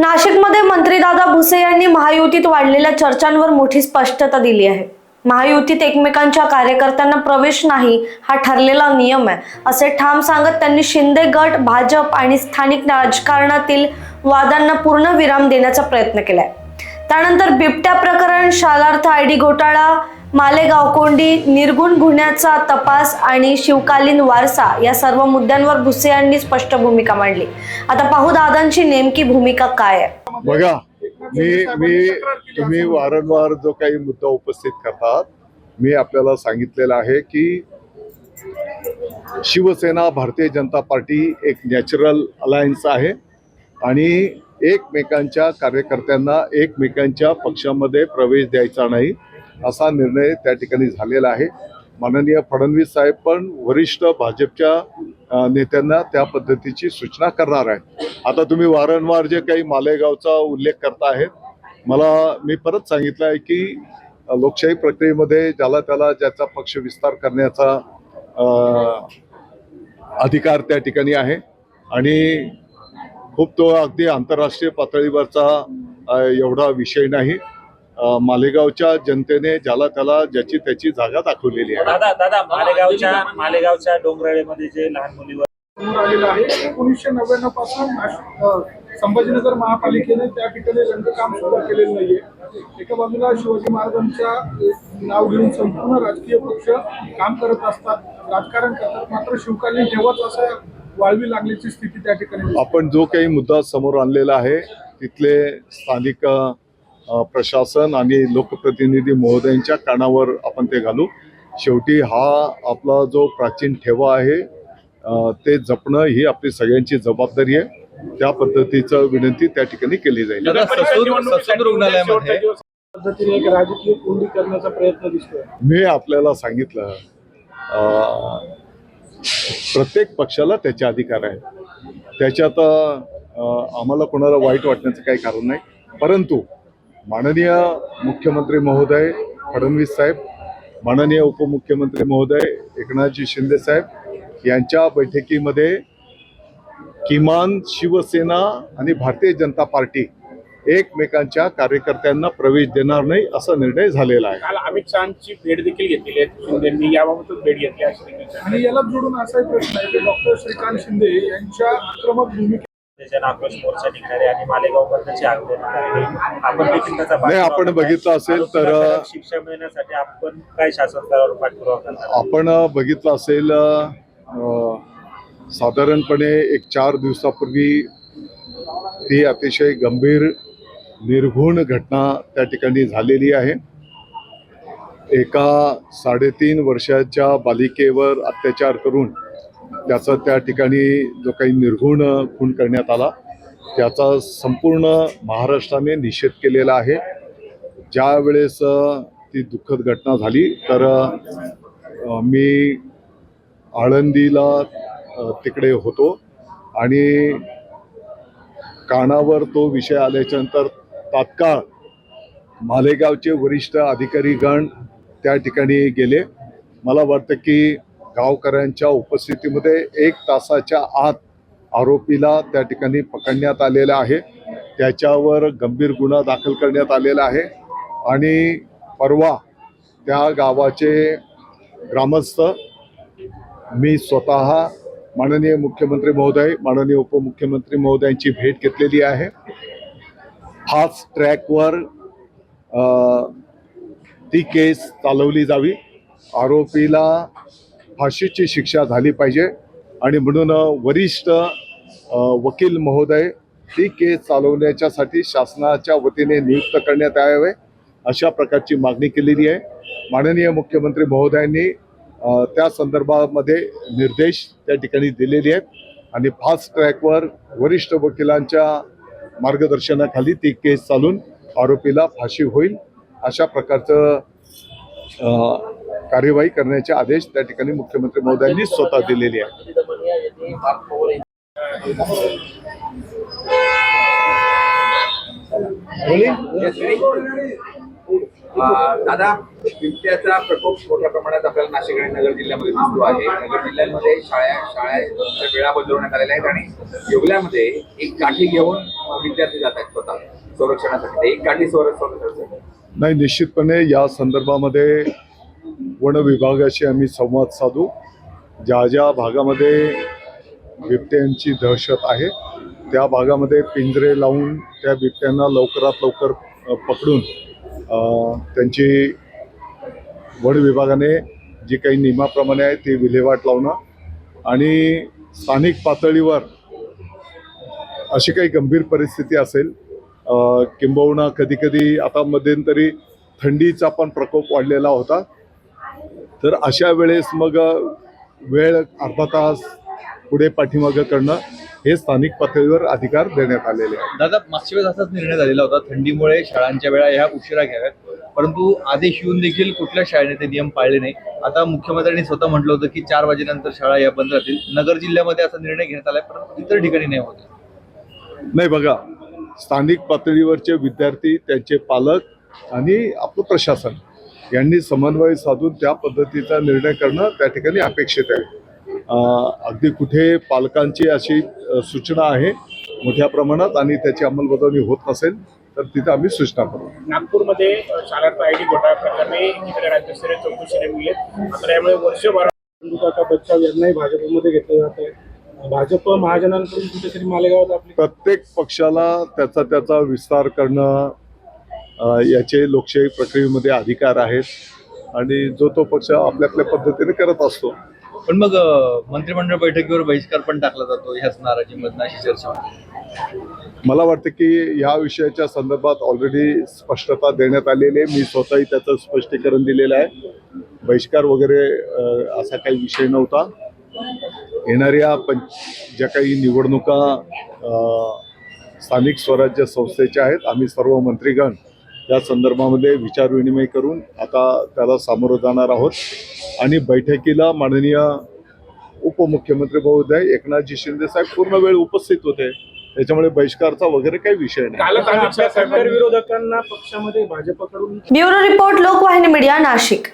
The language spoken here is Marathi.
नाशिकमध्ये मंत्री दादा भुसे यांनी महायुतीत वाढलेल्या चर्चांवर मोठी स्पष्टता दिली आहे। महायुतीत एकमेकांच्या कार्यकर्त्यांना प्रवेश नाही हा ठरलेला नियम आहे असे ठाम सांगत त्यांनी शिंदे गट, भाजप आणि स्थानिक राजकारणातील वादांना पूर्ण विराम देण्याचा प्रयत्न केलाय। त्यानंतर बिबट्या प्रकरण, शालार्थ आयडी घोटाळा, मालेगाव कोंडी, निर्गुण गुन्ह्याचा तपास आणि शिवकालीन वारसा या सर्व मुद्द्यांवर भुसे यांनी स्पष्ट भूमिका मांडली। आता पाहू दादांची नेमकी भूमिका काय आहे। बघा, मी तुम्ही वारंवार जो काही मुद्दा उपस्थित करतात, मी आपल्याला सांगितलेलं आहे की शिवसेना भारतीय जनता पार्टी एक नॅचरल अलायन्स आहे आणि एकमेकांच्या कार्यकर्त्यांना एकमेकांच्या पक्षामध्ये प्रवेश द्यायचा नाही असा निर्णय त्या ठिकाणी झालेला आहे। माननीय फडणवीस साहेब पण वरिष्ठ भाजपच्या नेत्यांना त्या पद्धतीची सूचना करणार आहे। आता तुम्ही वारंवार जे काही मालेगावचा उल्लेख करता आहेत, मी परत सांगितलं आहे की लोकशाही प्रक्रियेमध्ये ज्याला त्याला ज्याचा पक्ष विस्तार करण्याचा अधिकार त्या ठिकाणी आहे आणि खूप तो अगदी आंतरराष्ट्रीय पातळीवरचा एवढा विषय नाही। मालेगावच्या जनतेने ज्याला त्याला ज्याची त्याची जागा दाखवलेली आहे। दादा मालेगावच्या डोंगराळेमध्ये जे लहान मुलीवर आलेलं आहे 1999 पासून संभाजीनगर महापालिकेने त्या ठिकाणी रंगकाम सुरू केलेलं नाहीये। एका बाजूला शिवाजी महाराजांच्या नाव घेऊन संपूर्ण राजकीय पक्ष काम करत असतात, राजकारण करतात, मात्र शिवकालीन ठेवत असं वाळवी लागल्याची स्थिती त्या ठिकाणी। आपण जो काही मुद्दा समोर आणलेला आहे तिथले स्थानिक प्रशासन आणि लोकप्रतिनिधी महोदयांच्या कानावर आपण ते घालू। शेवटी हा आपला जो प्राचीन ठेवा आहे ते जपणं ही आपली सगळ्यांची जबाबदारी आहे। त्या पद्धतीचं विनंती त्या ठिकाणी केली जाईल। रुग्णालयामध्ये पद्धतीने एक राजकीय कोंडी करण्याचा प्रयत्न दिसतोय। मी आपल्याला सांगितलं, प्रत्येक पक्षाला त्याचे अधिकार आहे, त्याच्यात आम्हाला कोणाला वाईट वाटण्याचं काही कारण नाही। परंतु माननीय मुख्यमंत्री महोदय फडणवीस साहेब, माननीय उपमुख्यमंत्री महोदय एकनाथजी शिंदे साहेब यांच्या बैठकीमध्ये किमान शिवसेना आणि भारतीय जनता पार्टी एकमेकांच्या कार्यकर्त्यांना प्रवेश देणार नाही असा निर्णय झालेला आहे। काल अमित शहाची भेट देखील घेतली आहे शिंदेंनी, याबाबतच भेट घेतली आणि याला जोडून असा प्रश्न आहे की डॉक्टर श्रीकांत शिंदे यांच्या आक्रमक भूमिके आपण बघितलं असेल तर शिक्षा मिळण्यासाठी आपण काय शासन स्तरावर पाठपुरावा करणार? आपण बघितलं असेल साधारणपणे एक 4 दिवसापूर्वी ती अतिशय गंभीर निर्घृण घटना त्या ठिकाणी झालेली आहे। एका 3.5 वर्षाच्या बालिकेवर अत्याचार करून त्याचा त्या ठिकाणी जो काही निर्घृण खून करण्यात आला त्याचा संपूर्ण महाराष्ट्राने निषेध केलेला आहे। ज्या वेळेस ती दुःखद घटना झाली तर मी आळंदीला तिकडे होतो आणि कानावर तो विषय आल्याच्यानंतर तात्काळ मालेगावचे वरिष्ठ अधिकारीगण त्या ठिकाणी गेले। मला वाटतं की गावकऱ्यांच्या उपस्थितीमध्ये 1 तासाच्या आत आरोपीला त्या ठिकाणी पकडण्यात आलेला आहे, त्याच्यावर गंभीर गुन्हा दाखल करण्यात आलेला आहे आणि परवा त्या गावाचे ग्रामस्थ, मी स्वतः माननीय मुख्यमंत्री महोदय, माननीय उपमुख्यमंत्री महोदयांची भेट घेतलेली आहे। फास्ट ट्रॅकवर ती केस चालवली जावी, आरोपीला फाशीची शिक्षा झाली पाहिजे आणि म्हणून वरिष्ठ वकील महोदय ती केस चालवण्याच्यासाठी शासनाच्या वतीने नियुक्त करण्यात यावे अशा प्रकारची मागणी केलेली आहे। माननीय मुख्यमंत्री महोदयांनी त्या संदर्भामध्ये निर्देश त्या ठिकाणी दिलेले आहेत आणि फास्ट ट्रॅकवर वरिष्ठ वकिलांच्या मार्गदर्शनाखाली ती केस चालून आरोपीला फाशी होईल अशा प्रकारचं कार्यवाही करण्याचे आदेश त्या ठिकाणी मुख्यमंत्री महोदयांनी स्वतः दिलेले आहे। दादा, बिबट्याचा प्रकोप मोठ्या प्रमाणात आपल्याला नाशिक आणि नगर जिल्ह्यामध्ये दिसतो आहे. नगर जिल्ह्यांमध्ये शाळेच्या वेळा बदलवण्यात आलेल्या आहेत आणि येवल्यामध्ये एक काठी घेऊन विद्यार्थी जात आहेत स्वतः संरक्षणासाठी. एक काठी संरक्षणासाठी नाही, निश्चितपणे या संदर्भामध्ये वन विभागाशी आम्ही संवाद साधू. ज्या ज्या भागामध्ये बिबट्यांची दहशत आहे त्या भागामध्ये पिंजरे लावून त्या बिबट्यांना लवकरात लवकर पकडून त्यांची वन विभागाने जी काही नियमाप्रमाणे आहे ती विल्हेवाट लावणं आणि स्थानिक पातळीवर अशी काही गंभीर परिस्थिती असेल, किंबहुना कधीकधी आता मध्यंतरी थंडीचा पण प्रकोप वाढलेला होता, तर अशा वेळेस मग वेळ अर्धा तास पुढे पाठीमागं करणं हे स्थानिक पातळीवर अधिकार देण्यात आलेले आहेत. दादा, मागच्या वेळेस असाच निर्णय झालेला होता, थंडीमुळे शाळांच्या वेळा ह्या उशिरा घ्याव्यात, परंतु आदेश येऊन देखील कुठल्या शाळेने ते नियम पाळले नाही. आता मुख्यमंत्र्यांनी स्वतः म्हटलं होतं की 4 वाजेनंतर शाळा या बंद राहतील. नगर जिल्ह्यामध्ये असा निर्णय घेण्यात आलाय, परंतु इतर ठिकाणी नाही होत. नाही, बघा, स्थानिक पातळीवरचे विद्यार्थी, त्यांचे पालक आणि आपलं प्रशासन यांनी समन्वय साधून त्या पद्धतीचा निर्णय करणं त्या ठिकाणी अपेक्षित आहे. अगदी कुठे पालकांची अशी सूचना आहे मोठ्या प्रमाणात आणि त्याची अंमलबजावणी होत नसेल तर तिथं आम्ही सूचना करू. नागपूरमध्ये शाळांचा आयडी घोटाळा प्रकरणी इकडे राज्यस्तरीय चौकशी नेमली आहे. मात्र यामुळे वर्षभर बंधुकाका बच्चाव यांनाही भाजपमध्ये घेतलं जात आहे. भाजप महाजनांकडून कुठेतरी मालेगावात आपली प्रत्येक पक्षाला त्याचा विस्तार करणं याचे लोकशाही प्रक्रियेमध्ये अधिकार आहेत आणि जो तो पक्ष आपल्या आपल्या पद्धतीने करत असतो. पण मग मंत्रिमंडळ बैठकीवर बहिष्कार पण टाकला जातो ह्याच नाराजीमधनं, अशी चर्चा होती. मला वाटतं की या विषयाच्या संदर्भात ऑलरेडी स्पष्टता देण्यात आलेली आहे. मी स्वतःही त्याचं स्पष्टीकरण दिलेलं आहे. बहिष्कार वगैरे असा काही विषय नव्हता. येणाऱ्या ज्या काही निवडणुका स्थानिक स्वराज्य संस्थेच्या आहेत, आम्ही सर्व मंत्रीगण या संदर्भामध्ये विचारविनिमय करून आता त्याला सामोरं जाणार आहोत आणि बैठकीला माननीय उपमुख्यमंत्री महोदय एकनाथजी शिंदे साहेब पूर्ण वेळ उपस्थित होते. त्याच्यामुळे बहिष्कारचा वगैरे काही विषय नाही. कालच अमित शहा सरकार विरोधकांना पक्षामध्ये भाजपकडून ब्युरो रिपोर्ट, लोकवाहिनी मीडिया, नाशिक.